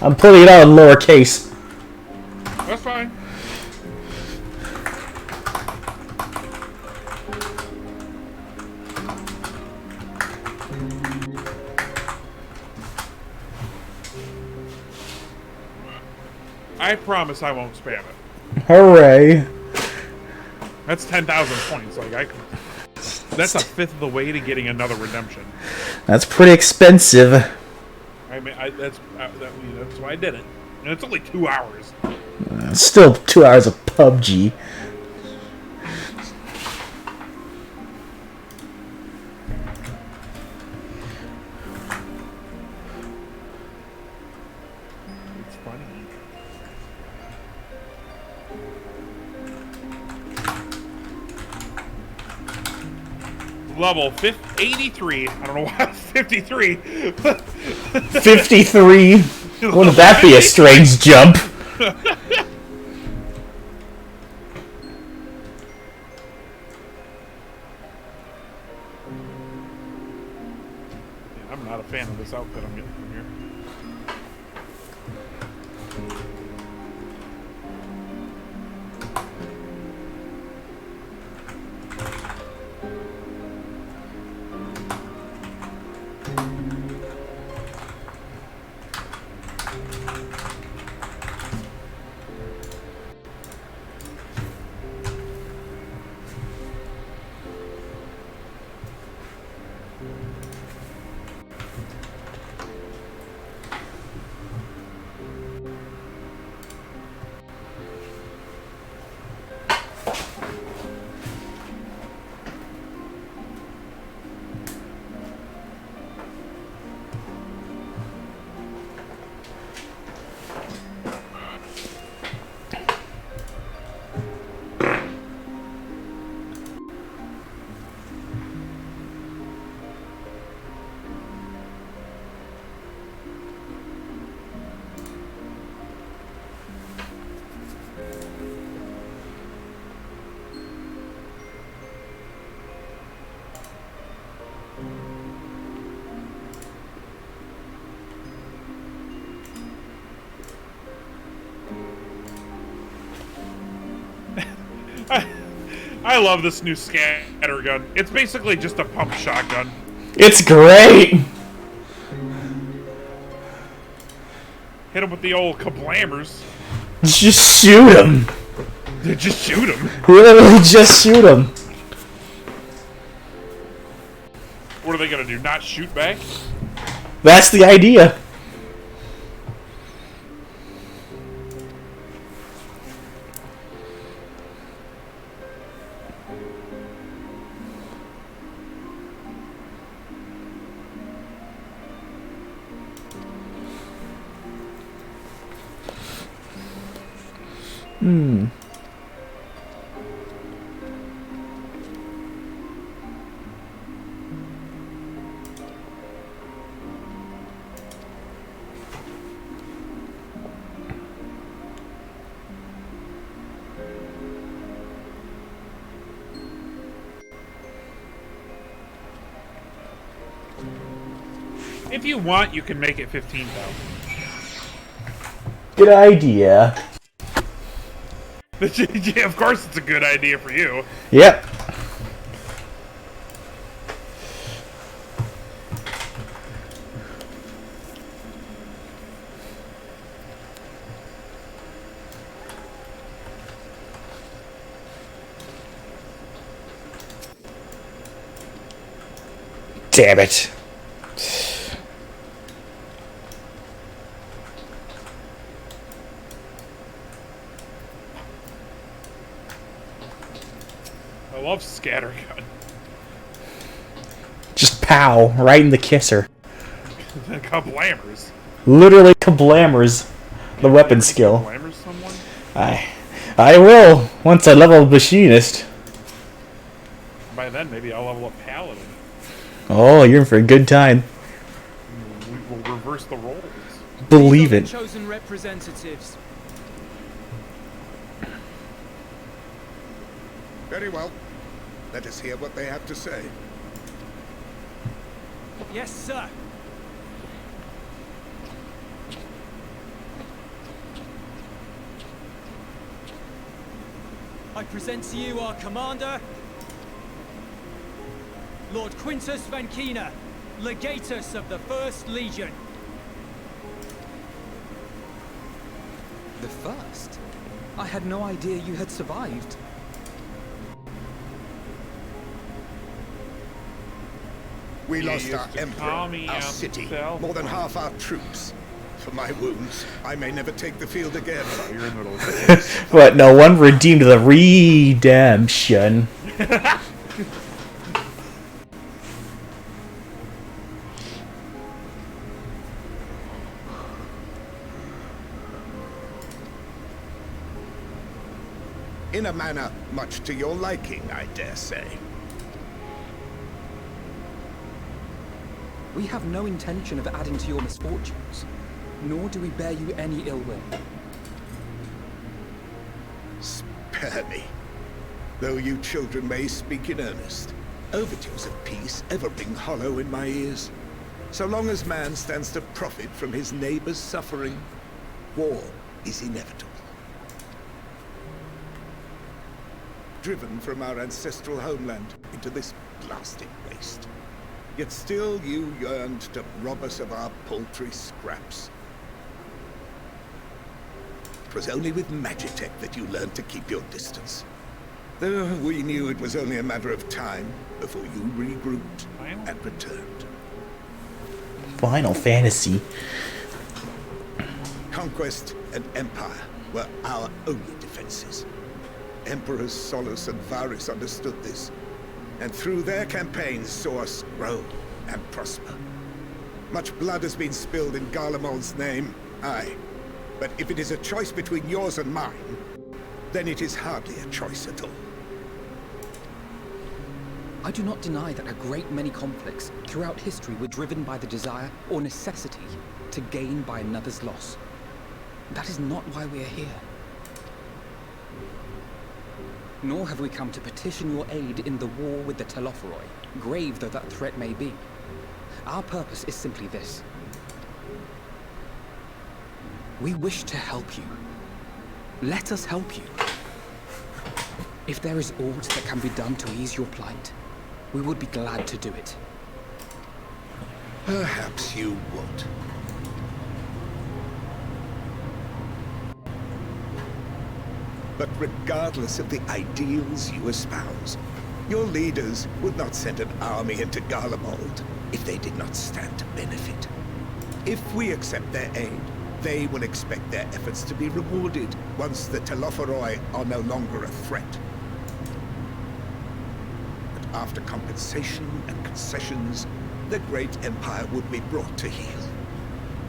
I'm putting it out in lowercase. That's fine. I promise I won't spam it. Hooray. That's 10,000 points. Like that's a fifth of the way to getting another redemption. That's pretty expensive. I mean, that's why I did it. And it's only 2 hours. Still 2 hours of PUBG. It's funny. Level 83. I don't know why it's 53. 53? Wouldn't that be a strange jump? I'm not a fan of this outfit I'm getting from here. I love this new scatter gun. It's basically just a pump shotgun. It's great! Hit him with the old kablammers. Just shoot him. Just shoot him. Literally just shoot him. What are they gonna do? Not shoot back? That's the idea. If you want, you can make it 15,000. Good idea. Yeah, of course it's a good idea for you. Yep. Damn it. I love scattergun. Just pow, right in the kisser. Kablammers. Literally kablammers the weapon skill. Kablammers someone? I will, once I level Machinist. By then, maybe I'll level up Paladin. Oh, you're in for a good time. We will reverse the roles. Believe it. Chosen representatives. Very well. Let us hear what they have to say. Yes, sir. I present to you our commander, Lord Quintus Vankina, Legatus of the First Legion. The first? I had no idea you had survived. We He lost used our to emperor, call me our city, himself. more than half our troops. For my wounds, I may never take the field again. You're in the middle of it. But no one redeemed the redemption. In a manner much to your liking, I dare say. We have no intention of adding to your misfortunes, nor do we bear you any ill will. Spare me. Though you children may speak in earnest, overtures of peace ever ring hollow in my ears. So long as man stands to profit from his neighbor's suffering, war is inevitable. Driven from our ancestral homeland into this blasted waste. Yet still you yearned to rob us of our paltry scraps. It was only with Magitech that you learned to keep your distance. Though we knew it was only a matter of time before you regrouped and returned. Final Fantasy. Conquest and empire were our only defenses. Emperors Solus and Varus understood this, and through their campaigns saw us grow and prosper. Much blood has been spilled in Garlemald's name, aye. But if it is a choice between yours and mine, then it is hardly a choice at all. I do not deny that a great many conflicts throughout history were driven by the desire or necessity to gain by another's loss. That is not why we are here. Nor have we come to petition your aid in the war with the Telophoroi, grave though that threat may be. Our purpose is simply this. We wish to help you. Let us help you. If there is aught that can be done to ease your plight, we would be glad to do it. Perhaps you would. But regardless of the ideals you espouse, your leaders would not send an army into Garlemald if they did not stand to benefit. If we accept their aid, they will expect their efforts to be rewarded once the Telophoroi are no longer a threat. But after compensation and concessions, the great empire would be brought to heel.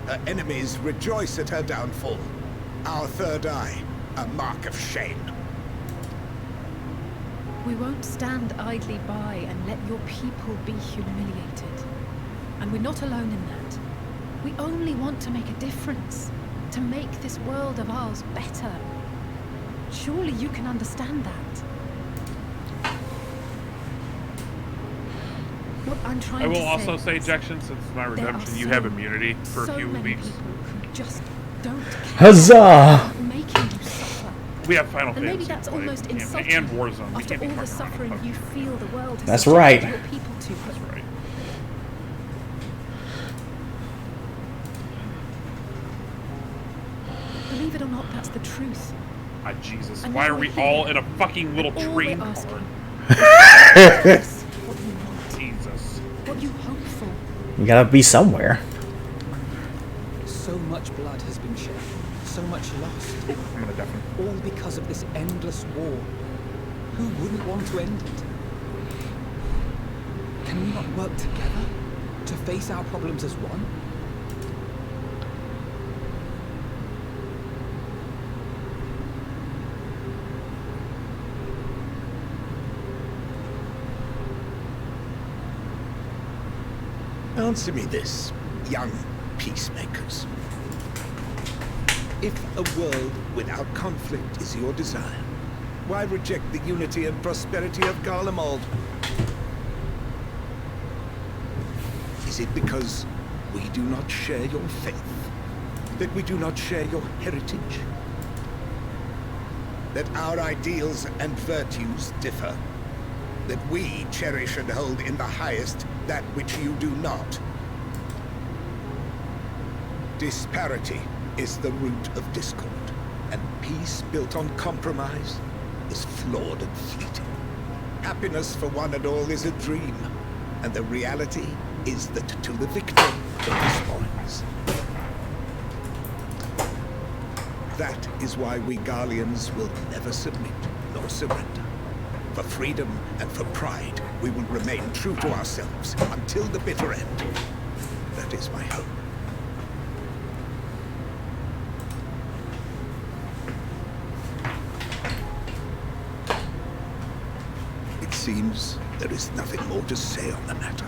Her enemies rejoice at her downfall. Our third eye, a mark of shame. We won't stand idly by and let your people be humiliated. And we're not alone in that. We only want to make a difference, to make this world of ours better. Surely you can understand that. What I'm trying I will to also say, is Jackson, since it's my there redemption, are you so- have immunity for a so few many weeks. people who just don't care Huzzah! about making you suffer. We have Final And Fantasy maybe that's to play, almost and insulting. and Warzone. We After can't be all the fucking around suffering with you PUBG. feel the world has That's subjected right. your people to. That's right. Believe it or not, that's the truth. Ah, Jesus. And Why now are we we're all here. in a fucking little All train we're car? asking is what you want, Jesus. what you hope for. You gotta be somewhere. So much blood has been shed, so much lost, I'm gonna deafen. all because of this endless war. Who wouldn't want to end it? Can we not work together to face our problems as one? Answer me this, young peacemakers. If a world without conflict is your desire, why reject the unity and prosperity of Garlemald? Is it because we do not share your faith? That we do not share your heritage? That our ideals and virtues differ? That we cherish and hold in the highest that which you do not? Disparity is the root of discord, and peace built on compromise is flawed and fleeting. Happiness for one and all is a dream, and the reality is that to the victor the spoils. That is why we Garleans will never submit nor surrender. For freedom and for pride, we will remain true to ourselves until the bitter end. That is my hope. It seems there is nothing more to say on the matter.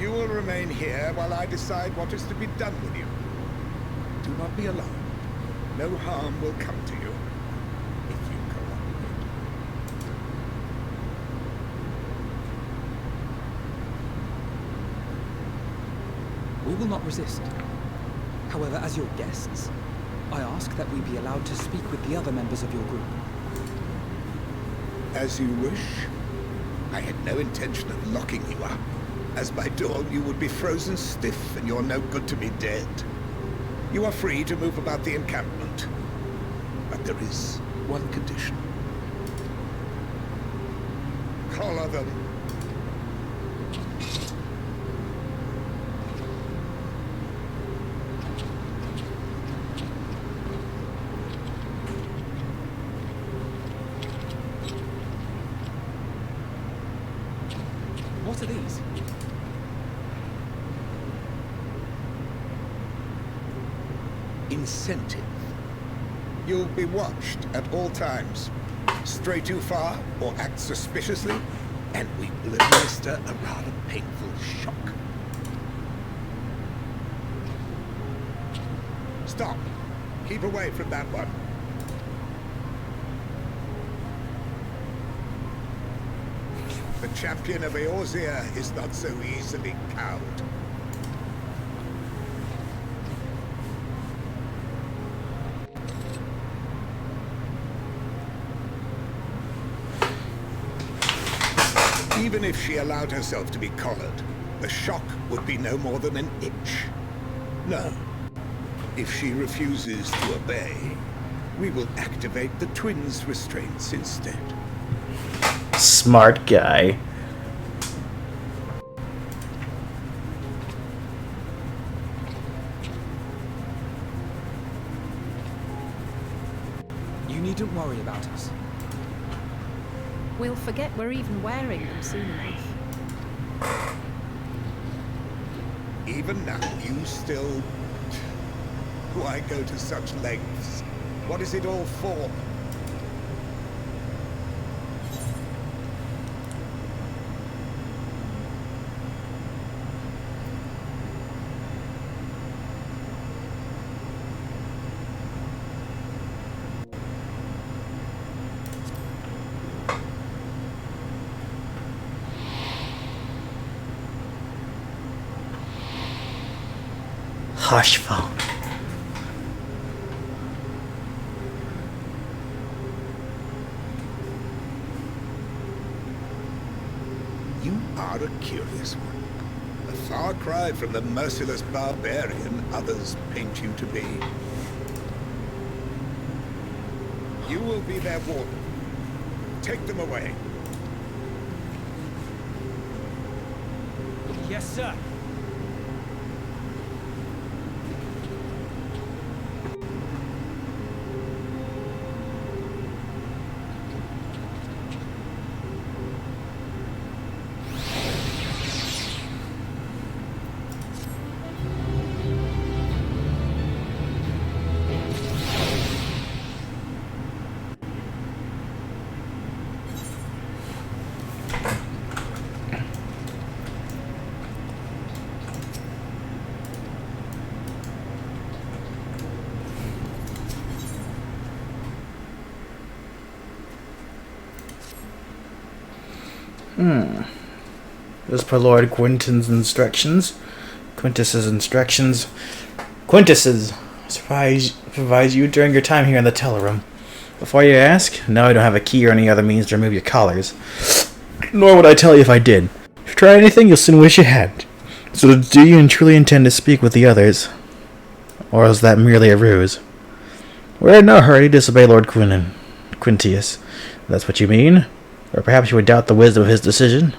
You will remain here while I decide what is to be done with you. Do not be alarmed. No harm will come to you if you cooperate. We will not resist. However, as your guests, I ask that we be allowed to speak with the other members of your group. As you wish. I had no intention of locking you up. As by dawn you would be frozen stiff and you're no good to me dead. You are free to move about the encampment. But there is one condition. Collar them. What are these? Incentive. You'll be watched at all times. Stray too far or act suspiciously, and we will administer a rather painful shock. Stop. Keep away from that one. The champion of Eorzea is not so easily cowed. Even if she allowed herself to be collared, the shock would be no more than an itch. No. If she refuses to obey, we will activate the twins' restraints instead. Smart guy. You needn't worry about us. We'll forget we're even wearing them soon enough. Even now, you still... Why go to such lengths? What is it all for? Hush phone. You are a curious one. A far cry from the merciless barbarian others paint you to be. You will be their warden. Take them away. Yes, sir. As per Lord Quintus's instructions. Quintus's supervise you during your time here in the teller room. Before you ask, no, I don't have a key or any other means to remove your collars. Nor would I tell you if I did. If you try anything, you'll soon wish you hadn't. So do you truly intend to speak with the others? Or is that merely a ruse? We're in no hurry to disobey Lord Quintius. If that's what you mean? Or perhaps you would doubt the wisdom of his decision?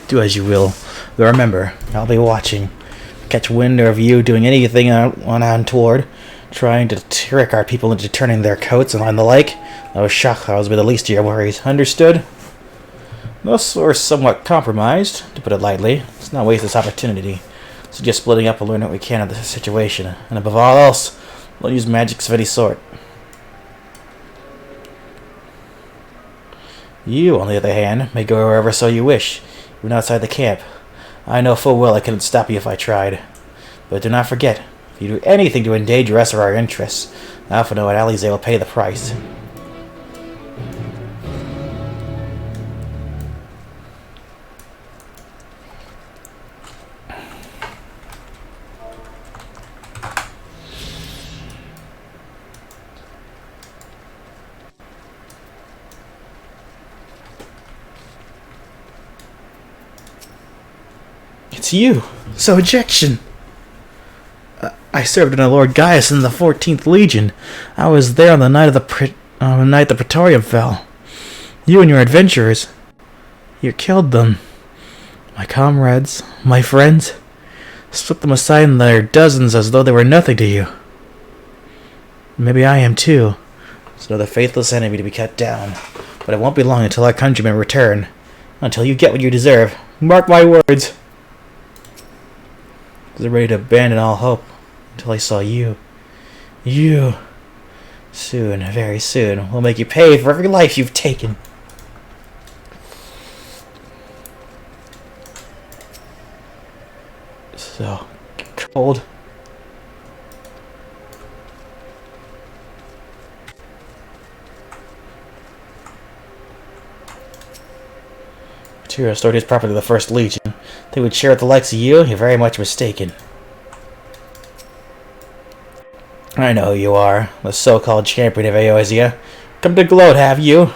Do as you will. But remember, I'll be watching. Catch wind of you doing anything untoward, trying to trick our people into turning their coats and the like. Those shockhouse will be the least of your worries. Understood? Thus, we're somewhat compromised, to put it lightly. Let's not waste this opportunity. Suggest splitting up and learn what we can of the situation. And above all else, we'll use magics of any sort. You, on the other hand, may go wherever so you wish, even outside the camp. I know full well I couldn't stop you if I tried. But do not forget, if you do anything to endanger us or our interests, Alphino and Alize will pay the price. It's you! So ejection! I served under Lord Gaius in the 14th Legion. I was there on the night the Praetorium fell. You and your adventurers. You killed them. My comrades, my friends. Swept them aside in their dozens as though they were nothing to you. Maybe I am too. It's another faithless enemy to be cut down. But it won't be long until our countrymen return. Until you get what you deserve. Mark my words. I was ready to abandon all hope until I saw you. You. Soon, very soon, we'll make you pay for every life you've taken. So cold. To restored his property to the First Legion. They would share with the likes of you? You're very much mistaken. I know who you are, the so-called champion of Eorzea. Come to gloat, have you?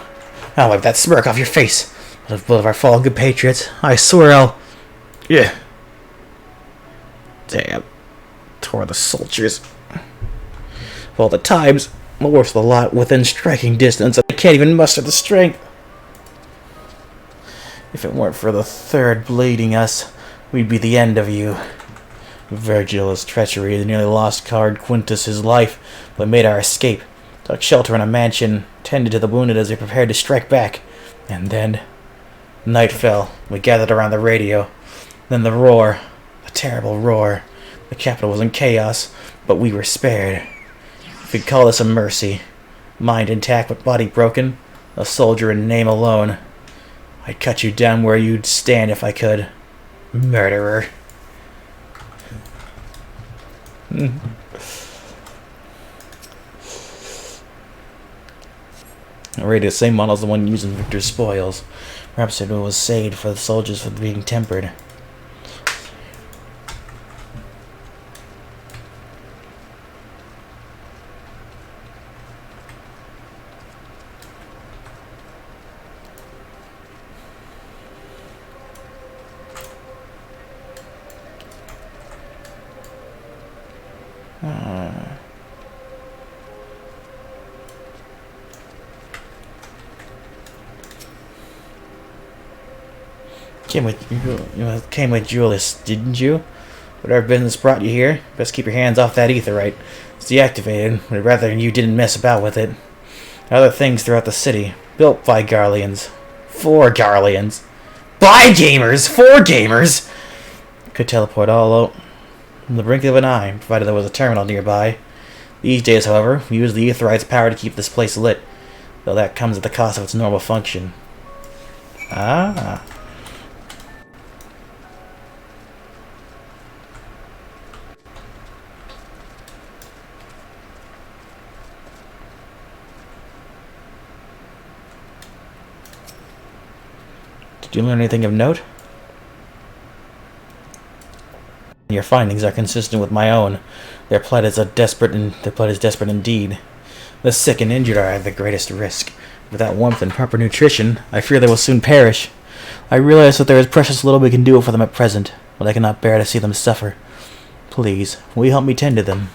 I'll wipe that smirk off your face. With the blood of our fallen compatriots, I swear I'll... Yeah. Damn. Tore the soldiers. Of all the times, the worst of the lot within striking distance, and I can't even muster the strength. If it weren't for the third bleeding us, we'd be the end of you. Virgil's treachery nearly lost Card Quintus his life, but made our escape. Took shelter in a mansion, tended to the wounded as they prepared to strike back. And then... night fell. We gathered around the radio. Then the roar. A terrible roar. The capital was in chaos, but we were spared. If you'd call this a mercy. Mind intact but body broken. A soldier in name alone. I'd cut you down where you'd stand if I could. Murderer. Already the same model as the one used in Victor's spoils. Perhaps it was saved for the soldiers for being tempered. Came with Julius, didn't you? Whatever business brought you here, best keep your hands off that etherite. It's deactivated, but rather you didn't mess about with it. Other things throughout the city, built by Garleans. For Garleans. By gamers! For gamers! Could teleport all out on the brink of an eye, provided there was a terminal nearby. These days, however, we use the etherite's power to keep this place lit, though that comes at the cost of its normal function. Ah. Do you learn anything of note? Your findings are consistent with my own. Their plight is desperate indeed. The sick and injured are at the greatest risk. Without warmth and proper nutrition, I fear they will soon perish. I realize that there is precious little we can do for them at present, but I cannot bear to see them suffer. Please, will you help me tend to them?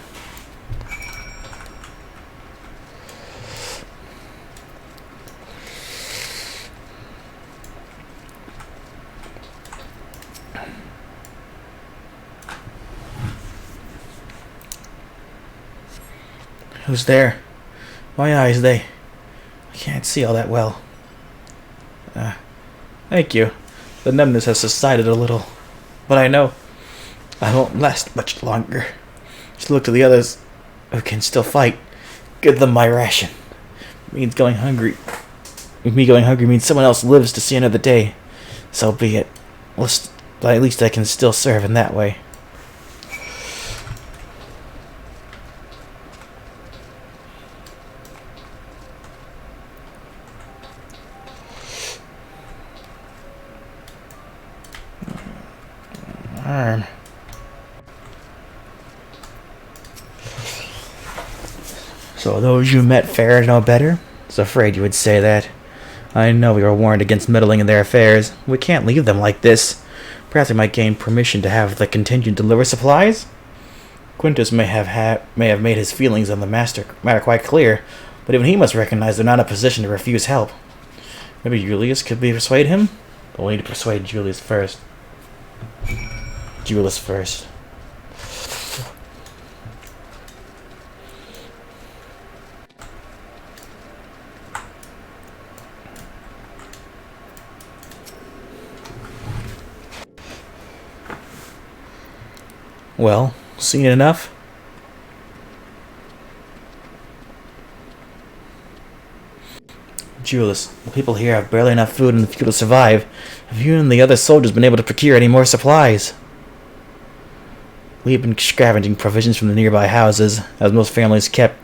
Who's there? My eyes, I can't see all that well. Thank you. The numbness has subsided a little. But I know I won't last much longer. Just look to the others who can still fight. Give them my ration. It means going hungry. Me going hungry means someone else lives to see another day. So be it. But at least I can still serve in that way. Arm. So those you met fared no better? I was afraid you would say that. I know we were warned against meddling in their affairs. We can't leave them like this. Perhaps we might gain permission to have the contingent deliver supplies? Quintus may have made his feelings on the matter quite clear, but even he must recognize they're not in a position to refuse help. Maybe Julius could persuade him? But we need to persuade Julius first. Julius first. Well, seen enough? Julius, the people here have barely enough food and fuel to survive. Have you and the other soldiers been able to procure any more supplies? We have been scavenging provisions from the nearby houses, as most families kept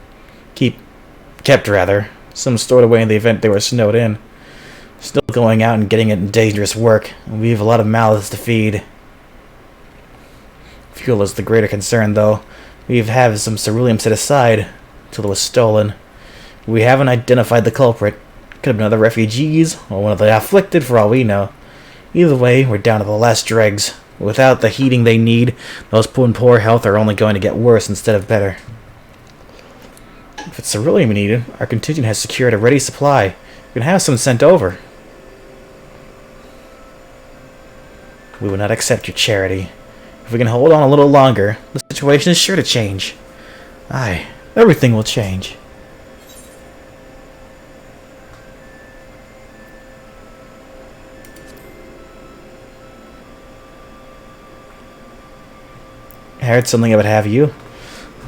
some stored away in the event they were snowed in. Still going out and getting it in dangerous work, and we have a lot of mouths to feed. Fuel is the greater concern, though. We have some ceruleum set aside till it was stolen. We haven't identified the culprit. Could have been other refugees, or one of the afflicted for all we know. Either way, we're down to the last dregs. Without the heating they need, those in poor health are only going to get worse instead of better. If it's ceruleum needed, our contingent has secured a ready supply. We can have some sent over. We will not accept your charity. If we can hold on a little longer, the situation is sure to change. Aye, everything will change. I heard something that would have you.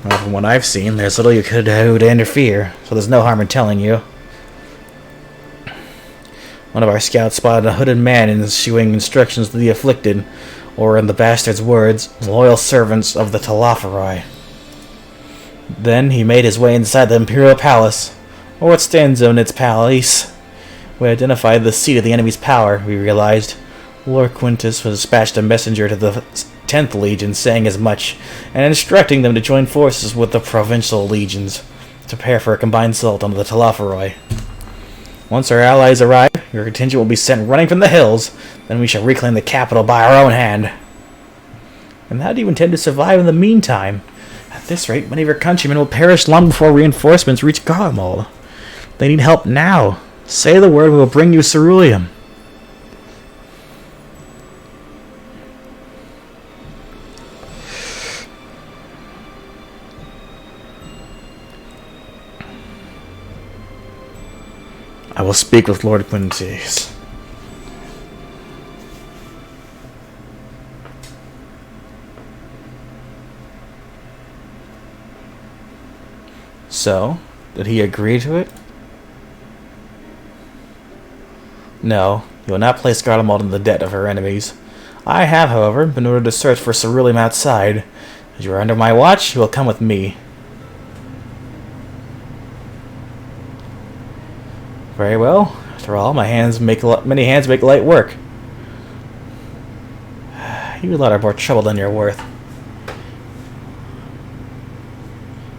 Well, from what I've seen, there's little you could do to interfere, so there's no harm in telling you. One of our scouts spotted a hooded man issuing instructions to the afflicted, or in the bastard's words, loyal servants of the Talafaroi. Then he made his way inside the Imperial Palace, or what stands in its palace. We identified the seat of the enemy's power, we realized. Lord Quintus dispatched a messenger to the 10th Legion saying as much, and instructing them to join forces with the provincial legions to prepare for a combined assault on the Talafaroi. Once our allies arrive, your contingent will be sent running from the hills, then we shall reclaim the capital by our own hand. And how do you intend to survive in the meantime? At this rate, many of your countrymen will perish long before reinforcements reach Garlemald. They need help now. Say the word, we will bring you ceruleum. I will speak with Lord Quintus. So, did he agree to it? No, he will not place Garlemald in the debt of her enemies. I have, however, been ordered to search for ceruleum outside. As you are under my watch, you will come with me. Very well. After all, many hands make light work. You lot are more trouble than you're worth.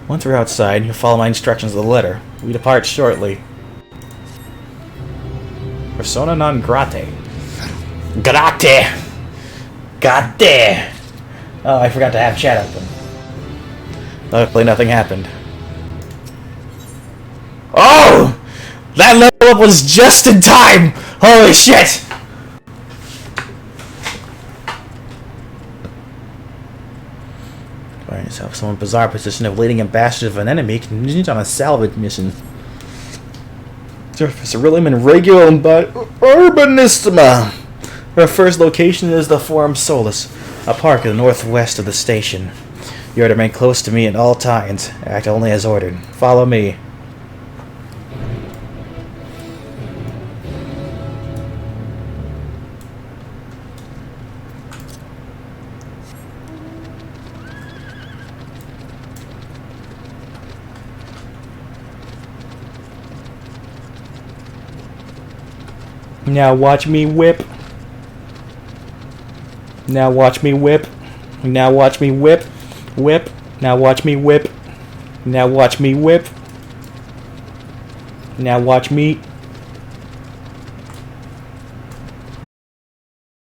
Once we're outside, you'll follow my instructions to the letter. We depart shortly. Persona non grate. Grate! Grate! Oh, I forgot to have chat open. Luckily, nothing happened. Oh! That level up was just in time! Holy shit! Find yourself some bizarre position of leading ambassador of an enemy contingent on a salvage mission. Surface Ceruleum and Regular Urbanistima. Our first location is the Forum Solus, a park in the northwest of the station. You are to remain close to me at all times. Act only as ordered. Follow me. Now watch me whip. Now watch me whip. Now watch me whip. Whip. Now watch me whip. Now watch me whip. Now watch me